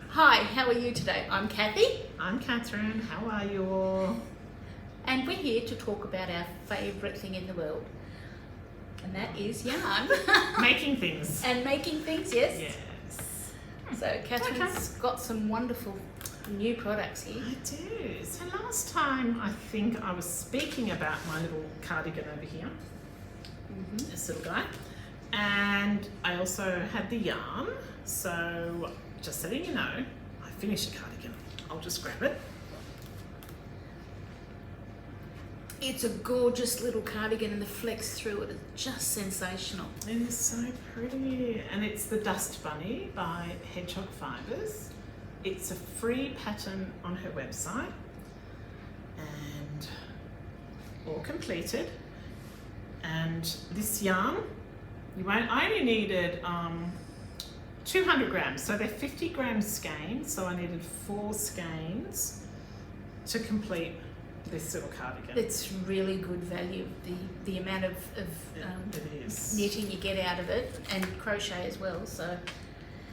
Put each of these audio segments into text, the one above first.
Hi, how are you today? I'm Kathy. I'm Kathryn. How are you all? And we're here to talk about our favourite thing in the world. And that is yarn. Making things. And making things, yes? Yes. So Kathryn's got some wonderful new products here. I do. So last time I think I was speaking about my little cardigan over here. This little guy. And I also had the yarn. So just letting you know, I finished the cardigan. I'll just grab it. It's a gorgeous little cardigan and the flex through it is just sensational. It is so pretty. And it's the Dust Bunny by Hedgehog Fibres. It's a free pattern on her website and all completed. And this yarn, I only needed 200 grams. So they're 50 grams skeins. So I needed 4 skeins to complete this little cardigan. It's really good value, the amount of it is. knitting you get out of it, and crochet as well. So,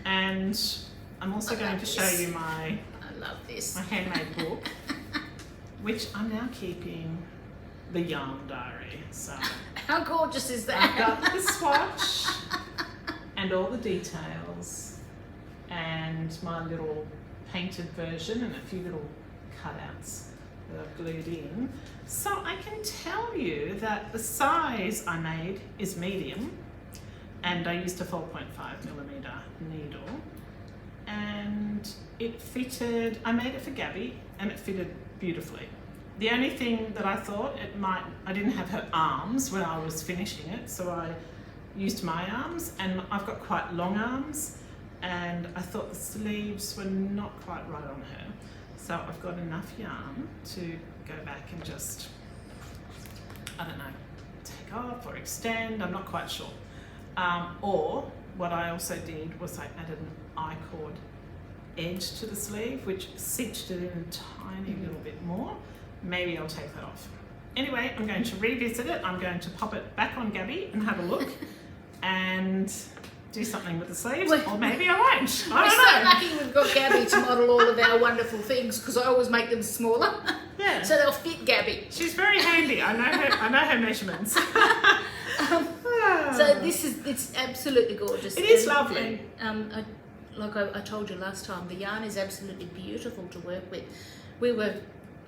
and I'm also going to show you I love this. my handmade book, which I'm now keeping the yarn diary. So How gorgeous is that? I've got the swatch and all the details and my little painted version and a few little cutouts that I've glued in. So I can tell you that the size I made is medium, and I used a 4.5mm needle, and it fitted, I made it for Gabby and it fitted beautifully. The only thing that I thought I didn't have her arms when I was finishing it, so I used my arms, and I've got quite long arms, and I thought the sleeves were not quite right on her. So I've got enough yarn to go back and just, I don't know, take off or extend, I'm not quite sure. Or what I also did was I added an I-cord edge to the sleeve, which cinched it in a tiny little bit more. Maybe I'll take that off. Anyway, I'm going to revisit it. I'm going to pop it back on Gabby and have a look and do something with the sleeves, or maybe I won't. I We're don't know. so lucky we've got Gabby to model all of our wonderful things, because I always make them smaller, Yeah. so they'll fit Gabby. She's very handy. I know her measurements. So it's absolutely gorgeous. It is lovely. And, like I told you last time, the yarn is absolutely beautiful to work with. We were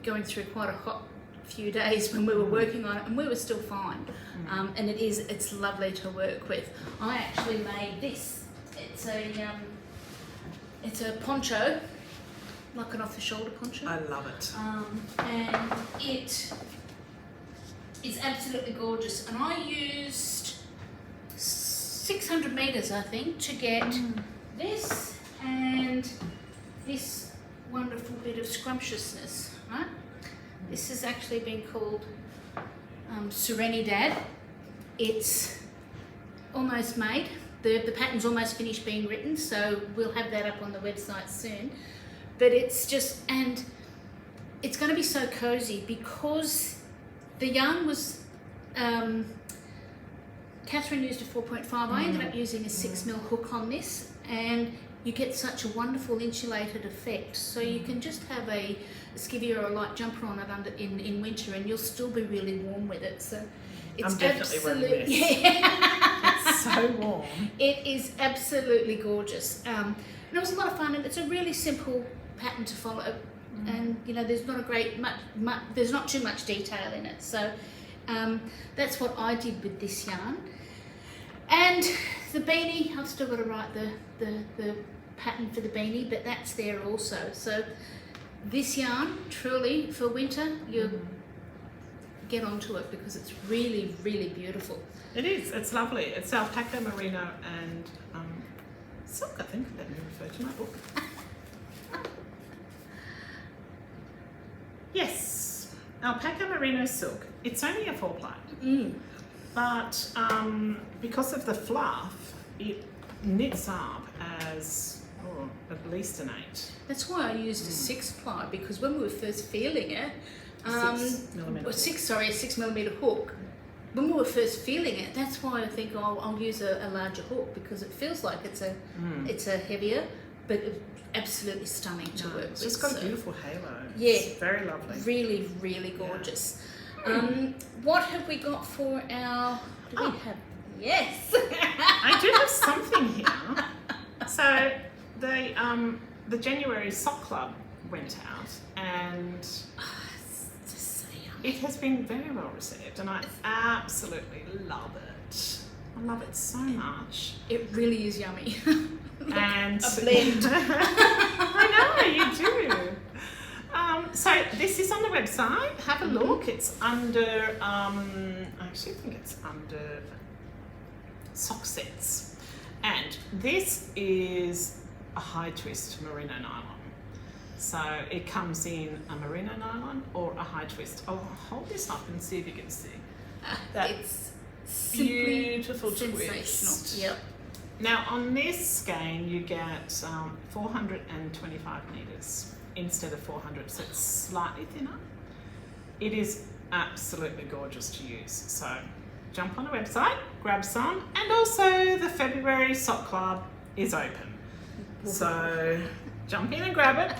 going through quite a hot few days when we were working on it, and we were still fine. And it's lovely to work with. I actually made this. It's a poncho, like an off-the-shoulder poncho. I love it. And it is absolutely gorgeous. And I used 600 meters, I think, to get this and this wonderful bit of scrumptiousness, right? This has actually been called Serenidad. It's almost made. The pattern's almost finished being written, so we'll have that up on the website soon. But it's just, and it's going to be so cozy because the yarn was, Kathryn used a 4.5. I ended up using a 6mm hook on this, and you get such a wonderful insulated effect. So you can just have a skivvy or a light jumper on it in winter, and you'll still be really warm with it. So it's I'm definitely wearing this. Yeah. It's so warm. It is absolutely gorgeous. And it was a lot of fun, and it's a really simple pattern to follow. And there's not there's not too much detail in it. So that's what I did with this yarn. And the beanie, I've still got to write the pattern for the beanie, but that's there also. So this yarn, truly for winter, you get onto it because it's really, really beautiful. It is. It's lovely. It's alpaca, merino, and silk. I think let me refer to my book. Yes, alpaca, merino, silk. It's only a 4-ply. But because of the fluff, it knits up as at least an 8. That's why I used a 6-ply, because when we were first feeling it, 6mm. a 6mm hook. When we were first feeling it, that's why I think I'll use a larger hook, because it feels like it's a heavier, but absolutely stunning to work It's with. just got a so beautiful halo. Yeah. It's very lovely. really, really gorgeous. What have we got for our? Do we have? Yes. I do have something here. So the January Sock Club went out, and It's just so yummy. it has been very well received, and I absolutely love it. I love it so much. It really is yummy. And a blend. I know you do. So this is on the website. Have a look. It's under. I actually think it's under sock sets, and this is a high twist merino nylon. So it comes in a merino nylon or a high twist. I'll hold this up and see if you can see that It's simply beautiful sensational. twist. Yep. Now on this skein you get 425 metres instead of 400, so it's slightly thinner. It is absolutely gorgeous to use. So jump on the website, grab some, and also the February Sock Club is open. So jump in and grab it.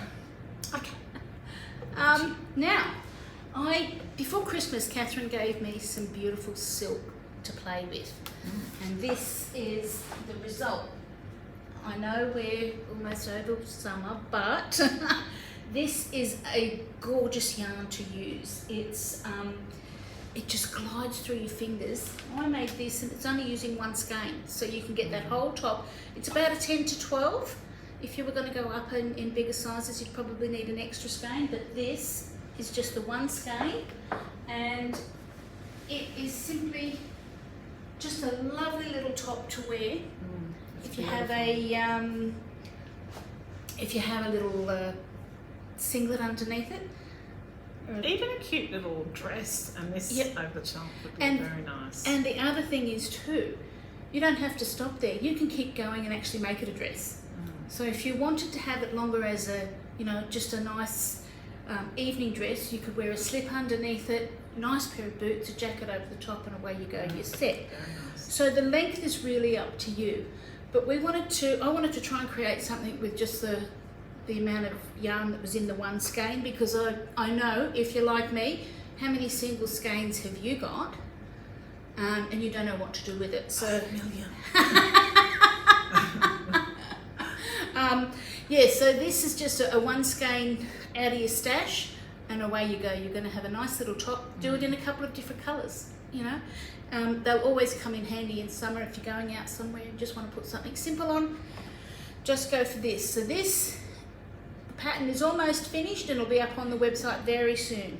Okay. Now, before Christmas, Kathryn gave me some beautiful silk to play with, and this is the result. I know we're almost over summer, but this is a gorgeous yarn to use. It's it just glides through your fingers. I made this, and it's only using one skein, so you can get that whole top. It's about a 10 to 12. If you were going to go up in bigger sizes, you'd probably need an extra skein, but this is just the one skein, and it is simply just a lovely little top to wear. If you have a little singlet underneath it, Even a cute little dress and this over the top would be very nice. And the other thing is too, you don't have to stop there. You can keep going and actually make it a dress. So if you wanted to have it longer as a, just a nice evening dress, you could wear a slip underneath it, nice pair of boots, a jacket over the top, and away you go, you're set. Very nice. So the length is really up to you. But I wanted to try and create something with just the amount of yarn that was in the one skein, because I know, if you're like me, how many single skeins have you got? And you don't know what to do with it. So a million. So this is just a one skein out of your stash, and away you go. You're going to have a nice little top. Do it in a couple of different colours, They'll always come in handy in summer if you're going out somewhere and just want to put something simple on. Just go for this. So the pattern is almost finished and it'll be up on the website very soon.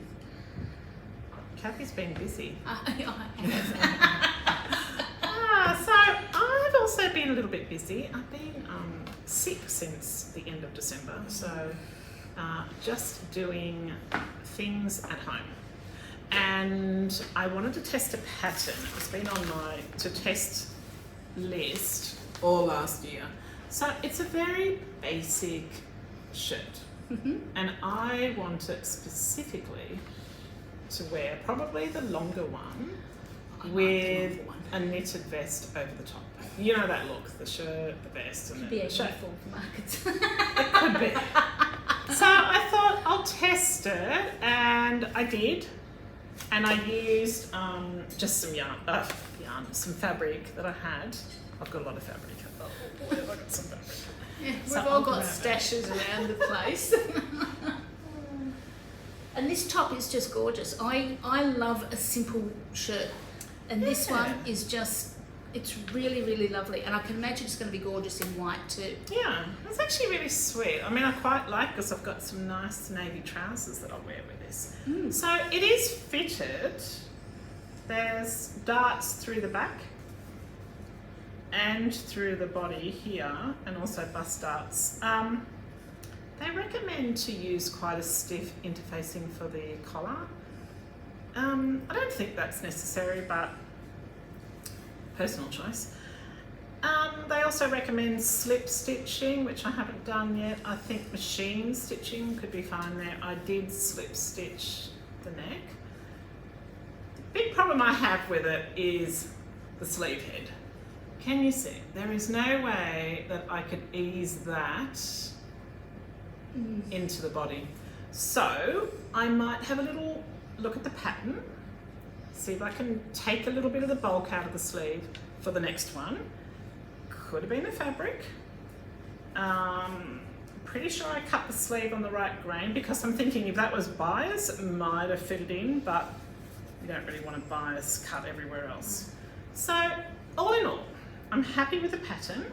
Kathy's been busy. So I've also been a little bit busy. I've been sick since the end of December, so just doing things at home. And I wanted to test a pattern. It's been on my to test list all last year. So it's a very basic shirt, and I want it specifically to wear probably the longer one with a knitted vest over the top. You know that look, the shirt, the vest, and be then a the shirt. uniform for markets. It could be. So I thought I'll test it, and I did. And I used just some some fabric that I had. I've got a lot of fabric. Oh boy, have I got some fabric. Yeah, we've So all I'll got grab it. stashes around the place. And this top is just gorgeous. I love a simple shirt, and this one is just, it's really, really lovely, and I can imagine it's going to be gorgeous in white too. Yeah, it's actually really sweet. I mean, I quite like because I've got some nice navy trousers that I'll wear with this. So it is fitted. There's darts through the back and through the body here, and also bust darts. They recommend to use quite a stiff interfacing for the collar. I don't think that's necessary, but personal choice. They also recommend slip stitching, which I haven't done yet. I think machine stitching could be fine there. I did slip stitch the neck. The big problem I have with it is the sleeve head. Can you see? There is no way that I could ease that into the body. So I might have a little look at the pattern, see if I can take a little bit of the bulk out of the sleeve for the next one. Could have been the fabric. Pretty sure I cut the sleeve on the right grain, because I'm thinking if that was bias, it might have fitted in, but you don't really want a bias cut everywhere else. So all in all, I'm happy with the pattern.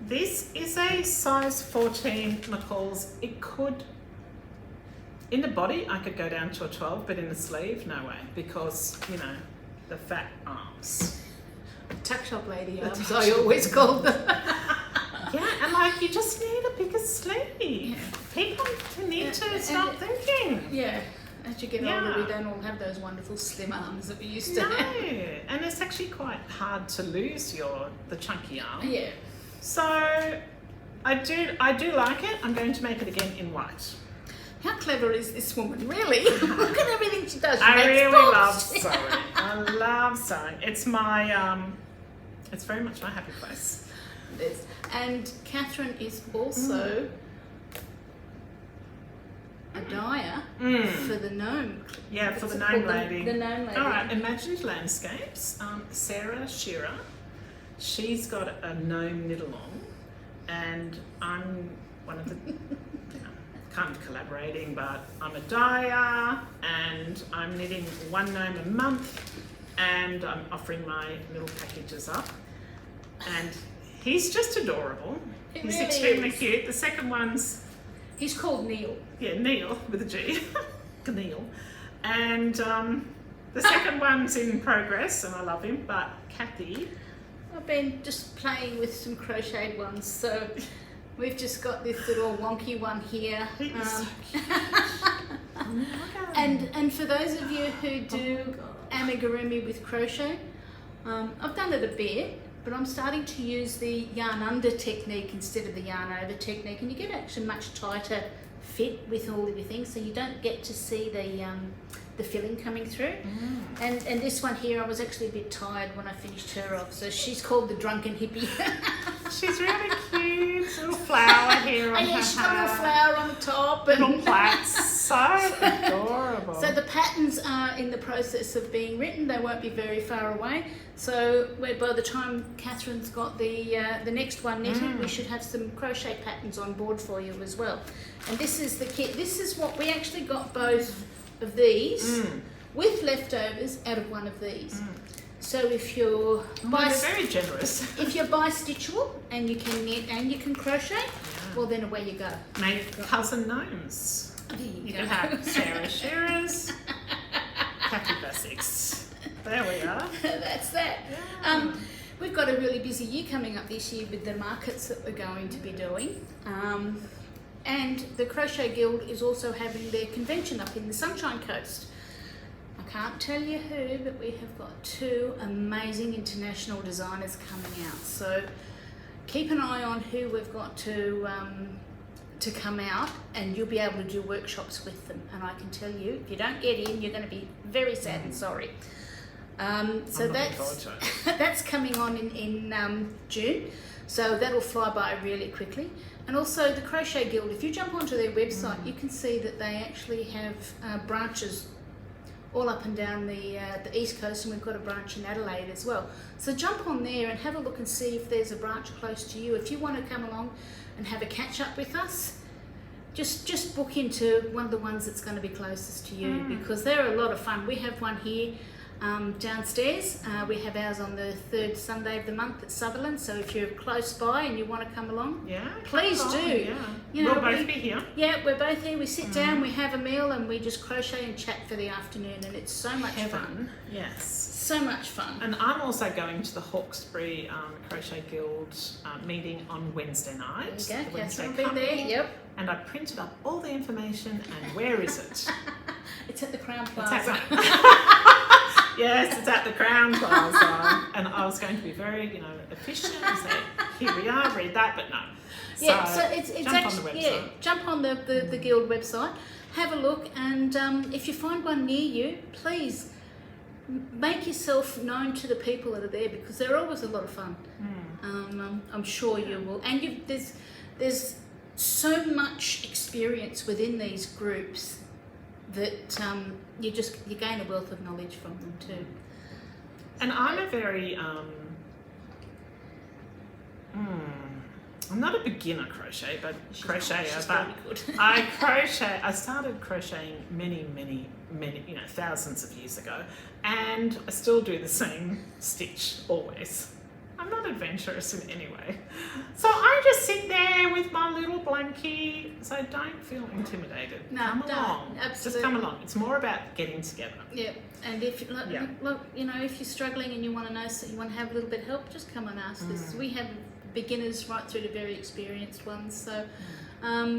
This is a size 14 McCalls. It could, in the body, I could go down to a 12, but in the sleeve, no way, because, you know, the fat arms. Tuck shop lady arms, I always call them. Yeah, and like, you just need a bigger sleeve. Yeah. People need to start thinking. Yeah. As you get older, we don't all have those wonderful slim arms that we used to have. And it's actually quite hard to lose the chunky arm. Yeah. So I do like it. I'm going to make it again in white. How clever is this woman, really? Look at everything she does. I really love sewing. I love sewing. It's my it's very much my happy place. Yes. And Kathryn is also a dyer for the gnome. Yeah, for the gnome lady. The gnome lady. All right, Imagined Landscapes. Sarah Shearer. She's got a gnome knit along, and I'm one of the, kind of collaborating, but I'm a dyer, and I'm knitting one gnome a month, and I'm offering my little packages up, and he's just adorable. He's really extremely is. cute. The second one's, He's called Neil. yeah, Neil with a G, Neil, and the second one's in progress, and I love him. But Kathy, I've been just playing with some crocheted ones, so we've just got this little wonky one here. And for those of you who do amigurumi with crochet, I've done it a bit, but I'm starting to use the yarn under technique instead of the yarn over technique, and you get actually much tighter fit with all of your things, so you don't get to see the filling coming through. And this one here, I was actually a bit tired when I finished her off, so she's called the Drunken Hippie. she's really cute. Little flower here on her she's got a little flower on the top. Little plaits. So adorable. So the patterns are in the process of being written. They won't be very far away. So by the time Kathryn's got the next one knitted, we should have some crochet patterns on board for you as well. And this is the kit. This is what we actually got, both of these with leftovers out of one of these. So if you're they're very generous. if you're bi-stitchable and you can knit and you can crochet, well then away you go. Make cousin gnomes. There You go. can have Sarah Shearer's, Kathy Basics. There we are. That's that. Yeah. We've got a really busy year coming up this year with the markets that we're going to be doing. And the Crochet Guild is also having their convention up in the Sunshine Coast. I can't tell you who, but we have got 2 amazing international designers coming out. So keep an eye on who we've got to come out, and you'll be able to do workshops with them. And I can tell you, if you don't get in, you're going to be very sad and sorry. So that's coming on in June. So that'll fly by really quickly. And also the Crochet Guild, if you jump onto their website, you can see that they actually have branches all up and down the East Coast, and we've got a branch in Adelaide as well. So jump on there and have a look and see if there's a branch close to you. If you want to come along and have a catch up with us, just book into one of the ones that's going to be closest to you, because they're a lot of fun. We have one here downstairs. We have ours on the 3rd Sunday of the month at Sutherland, so if you're close by and you want to come along, please do. Yeah. You know, We'll both be here. Yeah, we're both here. We sit down, we have a meal, and we just crochet and chat for the afternoon, and it's so much fun. Yes. So much fun. And I'm also going to the Hawkesbury Crochet Guild meeting on Wednesday night. There you go, the Wednesday Kathryn will be there, Company. yep. And I printed up all the information, and where is it? It's at the Crown It's Plaza. Yes, it's at the Crown Plaza. And I was going to be very, efficient and say, here we are, read that, but no. Yeah, so it's jump actually, on the website. yeah, jump on the Guild website, have a look, and if you find one near you, please make yourself known to the people that are there, because they're always a lot of fun. I'm sure you will. And there's so much experience within these groups that you gain a wealth of knowledge from them too. And I'm a very I'm not a beginner crocheter, but crocheter. But I started crocheting many, thousands of years ago, and I still do the same stitch always. I'm not adventurous in any way. So I just sit there with my little blankie, so don't feel intimidated. No, come don't. along. Absolutely. Just come along. It's more about getting together. Yeah, and if if you're struggling and you want to know, so you want to have a little bit of help, just come and ask us. We have beginners right through to very experienced ones. So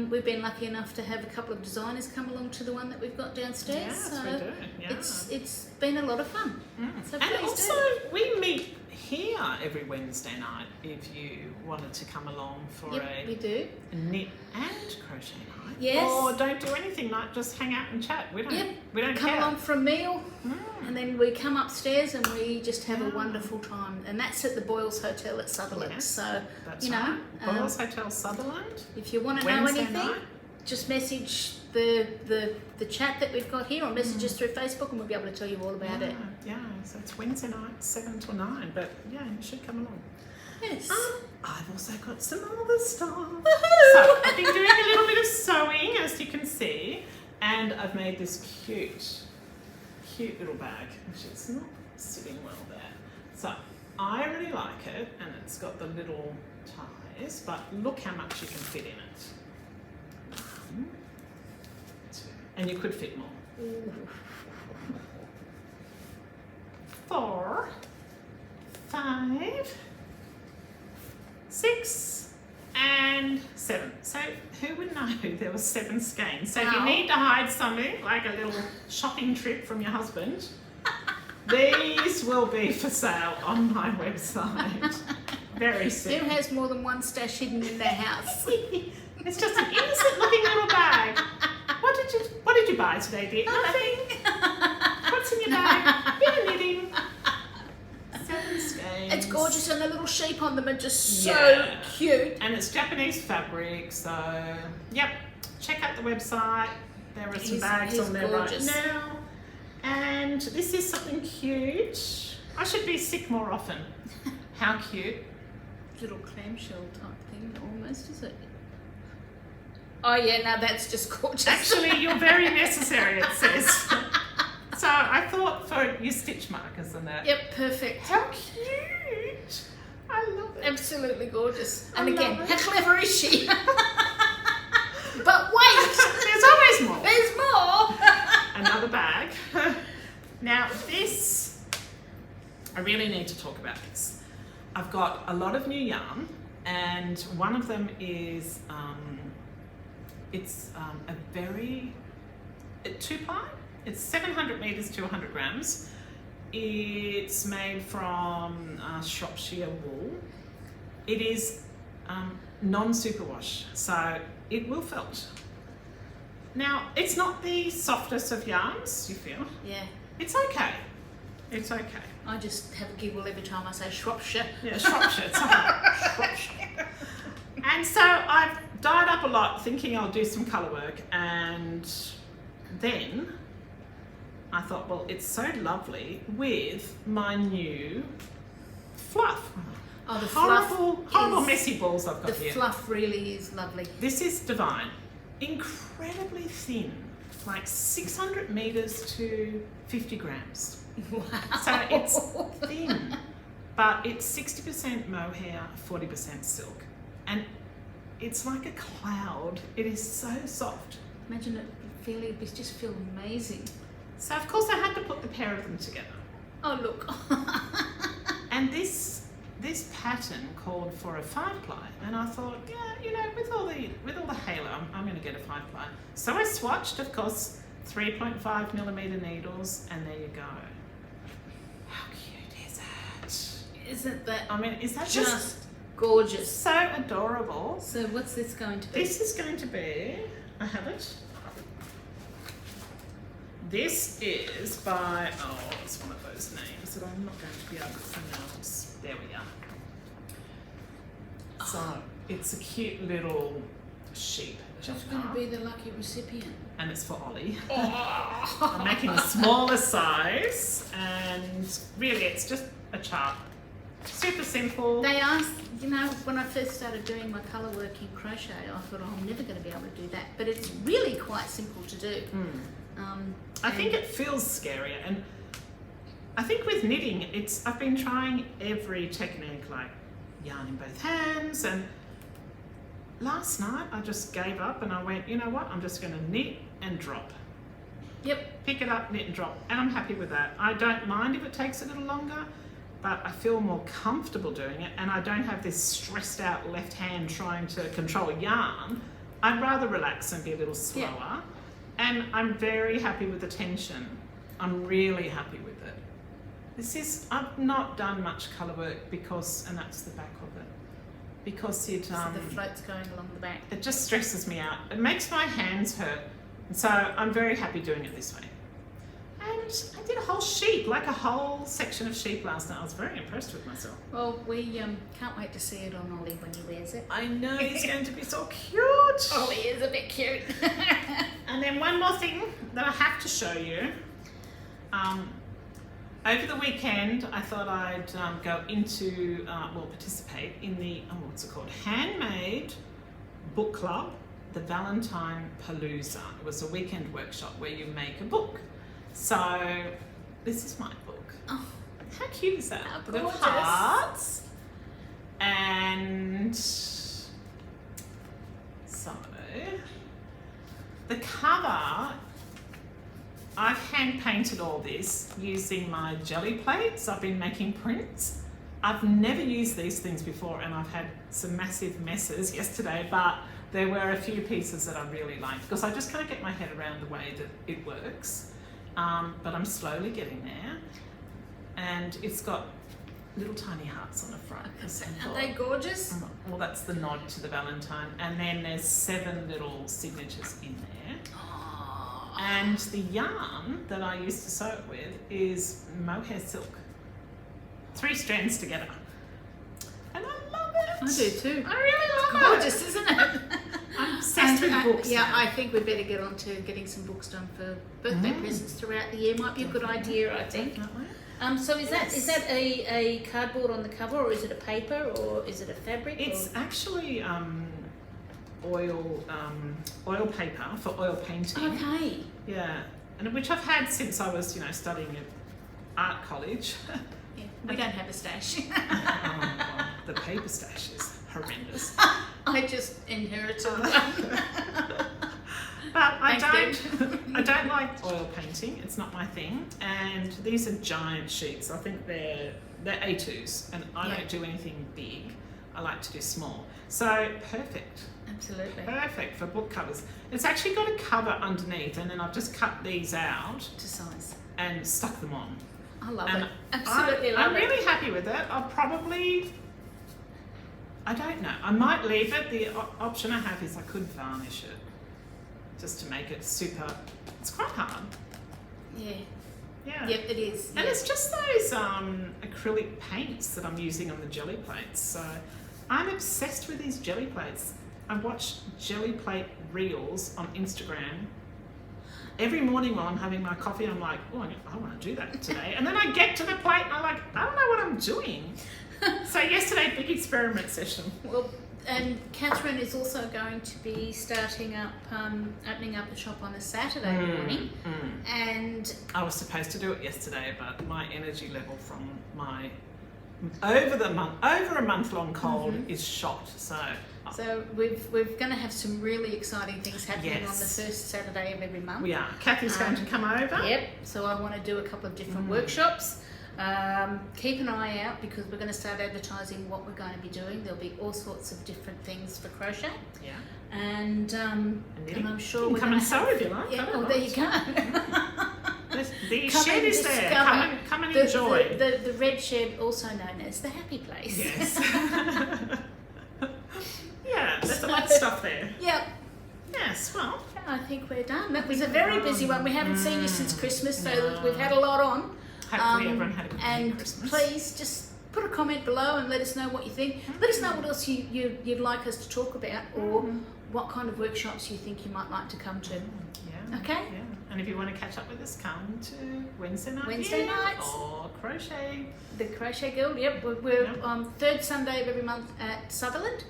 we've been lucky enough to have a couple of designers come along to the one that we've got downstairs. Yes, so we do. Yeah. It's been a lot of fun. So And please also, do. we meet here every Wednesday night if you wanted to come along for Yep, we do. a knit and crochet night. Yes. Or don't do anything night, just hang out and chat. We don't Come care. along for a meal, and then we come upstairs and we just have a wonderful time. And that's at the Boyles Hotel at Sutherland. Yes, so that's you know, right. Boyles Hotel Sutherland. if you want to know Wednesday anything, night. just message the chat that we've got here, or message us through Facebook, and we'll be able to tell you all about it. Yeah, so it's Wednesday night, 7 till 9. But yeah, you should come along. Yes. I've also got some other stuff. Woohoo! So I've been doing a little bit of sewing, as you can see, and I've made this cute little bag, which is not sitting well there. So I really like it, and it's got the little ties, but look how much you can fit in it. 1, 2, and you could fit more. 4, 5, 6, and 7. So who would know there were 7 skeins? So if you need to hide something, like a little shopping trip from your husband, these will be for sale on my website very soon. Who has more than one stash hidden in their house? It's just an innocent looking little bag. What did you buy today, dear? Nothing. What's in your bag? Bit of knitting. 7 skeins. It's gorgeous, and the little sheep on them are just so cute. And it's Japanese fabric, so yep. Check out the website. There are some bags on there gorgeous. right now. And this is something cute. I should be sick more often. How cute. Little clamshell type thing, almost, is it? Oh yeah, no, that's just gorgeous. Actually, you're very necessary, it says. So I thought for your stitch markers and that. Yep, perfect. How cute. I love it. Absolutely gorgeous. And I again, love it. how clever is she? But wait, There's always more. there's more. Another bag. Now this, I really need to talk about this. I've got a lot of new yarn, and one of them is it's a very 2-ply. It's 700 meters to 100 grams. It's made from Shropshire wool. It is non-superwash, so it will felt. Now, it's not the softest of yarns, you feel. Yeah, It's okay. It's okay. I just have a giggle every time I say Shropshire. Yeah, Shropshire. It's okay. Shropshire. And so I've dyed up a lot thinking I'll do some colour work, and then I thought, well, it's so lovely with my new fluff. Oh, the Horrible fluff is- messy balls I've got The here. fluff really is lovely. This is divine. Incredibly thin, like 600 meters to 50 grams. Wow. So it's thin, but it's 60% mohair, 40% silk. And it's like a cloud. It is so soft. Imagine it just feel amazing. So of course I had to put the pair of them together. Oh look. And this pattern called for a 5-ply, and I thought, yeah, you know, with all the halo, I'm going to get a 5-ply. So I swatched, of course, 3.5 millimeter needles, and there you go. How cute is that? Isn't that I mean, is that just gorgeous? so adorable? So what's this going to be? This is going to be, I have it, this is by, it's one of those names that I'm not going to be able to pronounce. There we are. So it's a cute little sheep Who's jumper. going to be the lucky recipient? And it's for Ollie. I'm making a smaller size, and really it's just a chart. Super simple. They asked, you know, when I first started doing my colour work in crochet, I thought, I'm never going to be able to do that. But it's really quite simple to do. I think it feels scarier, and I think with knitting, I've been trying every technique, like yarn in both hands, and last night I just gave up and I went, you know what, I'm just going to knit and drop. Yep. Pick it up, knit and drop, and I'm happy with that. I don't mind if it takes a little longer, but I feel more comfortable doing it, and I don't have this stressed out left hand trying to control yarn. I'd rather relax and be a little slower, and I'm very happy with the tension. I'm really happy with it. I've not done much colour work and that's the back of it, because So the float's going along the back. it just stresses me out. It makes my hands hurt, and so I'm very happy doing it this way. And I did a whole sheep, like a whole section of sheep last night. I was very impressed with myself. Well, we can't wait to see it on Ollie when he wears it. I know, he's going to be so cute. Ollie is a bit cute. And then one more thing that I have to show you. Over the weekend, I thought I'd go into, participate in the, Handmade Book Club, the Valentine Palooza. It was a weekend workshop where you make a book. So this is my book. Oh, how cute is that? How Little gorgeous. hearts. And so the cover, I've hand painted all this using my jelly plates. I've been making prints. I've never used these things before, and I've had some massive messes yesterday, but there were a few pieces that I really liked because I just can't get my head around the way that it works. But I'm slowly getting there, and it's got little tiny hearts on the front. are they gorgeous? Well, that's the nod to the Valentine, and then there's 7 little signatures in there. Oh. And the yarn that I used to sew it with is mohair silk. 3 strands together. And I love it. I do too. I really love Gorgeous, isn't it? I'm obsessed with books. Yeah, now. I think we'd better get on to getting some books done for birthday presents throughout the year. Might be a good idea, I think. Definitely. So is that a cardboard on the cover, or is it a paper, or is it a fabric? It's actually oil paper for oil painting. Okay. Yeah, and which I've had since I was, studying at art college. Yeah, we don't have a stash. The paper stash is horrendous. I just inherited one. But I Thanks, don't like oil painting. It's not my thing. And these are giant sheets. I think they're A2s, and I don't do anything big. I like to do small. So perfect. Absolutely. Perfect for book covers. It's actually got a cover underneath, and then I've just cut these out To size. and stuck them on. I love And it. Absolutely love I'm it. really happy with it. I don't know. I might leave it. The option I have is I could varnish it just to make it super. It's quite hard. Yeah. Yeah. Yep, it is. And it's just those acrylic paints that I'm using on the jelly plates. So I'm obsessed with these jelly plates. I watch jelly plate reels on Instagram. Every morning while I'm having my coffee, I'm like, oh, I want to do that today. And then I get to the plate and I'm like, I don't know what I'm doing. So yesterday, big experiment session. Well, and Kathryn is also going to be starting up, opening up the shop on a Saturday morning. And I was supposed to do it yesterday, but my energy level from my over a month long cold is shot. So we're going to have some really exciting things happening on the Yes. first Saturday of every month. we are. Kathy's going to come over. Yep. So I want to do a couple of different workshops. Keep an eye out because we're going to start advertising what we're going to be doing. There'll be all sorts of different things for crochet. Yeah. And I'm sure You can we're come going and sew if you like. Yeah, Come well, on. there you go. The Come shed and is there. discover Come and enjoy. The red shed, also known as the happy place. Yes. Yeah, there's a lot of stuff there. Yep. Yes, well, I think we're done. That was a very busy one. We haven't seen you since Christmas, so No. we've had a lot on. Hopefully everyone had a good And Christmas. please just put a comment below and let us know what you think. Let us know what else you'd like us to talk about, or what kind of workshops you think you might like to come to. Yeah. Okay? Yeah. And if you want to catch up with us, come to Wednesday Wednesday nights. or crochet. The Crochet Guild, yep. We're Yep. third Sunday of every month at Sutherland.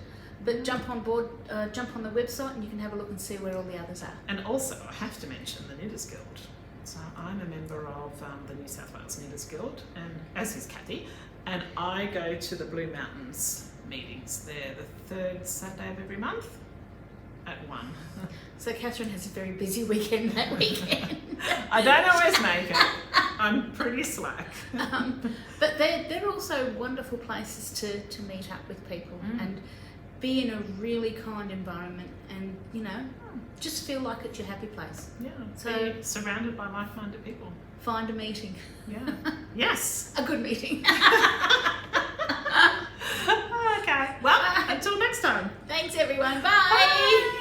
But jump on board, jump on the website, and you can have a look and see where all the others are. And also, I have to mention the Knitters Guild. So I'm a member of the New South Wales Knitters Guild, and as is Kathy, and I go to the Blue Mountains meetings. They're the third Saturday of every month at 1. So Kathryn has a very busy weekend that weekend. I don't always make it. I'm pretty slack. But they're also wonderful places to meet up with people and be in a really kind environment, and just feel like it's your happy place. Yeah. So Be surrounded by like-minded people. find a meeting. Yeah. Yes. A good meeting. Okay. Well, until next time. Thanks everyone. Bye.